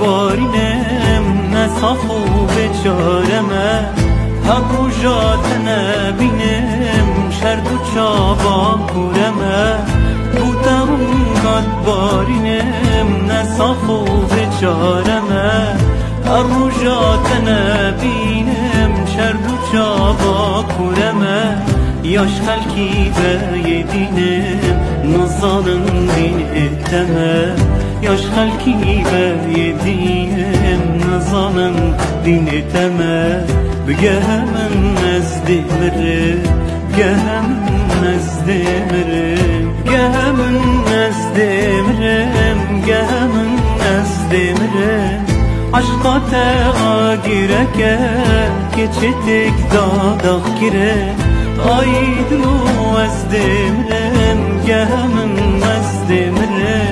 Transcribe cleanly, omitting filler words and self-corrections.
بارینم نصاف و بچارمه هر روژات نبینم شرد و چابا کورمه بودم قد بارینم نصاف و بچارمه هر روژات نبینم شرد و چابا کورمه یاش خلکی به یدینم نزانم دین اتمه یاش خلکی به یدینم نزانم دین اتمه بگه من نزد مره بگه من نزد مره بگه من نزد مره بگه من نزد مره عشقات آگیره که چتک داداخ گیره آیدلو از دمرم گه من از دمرم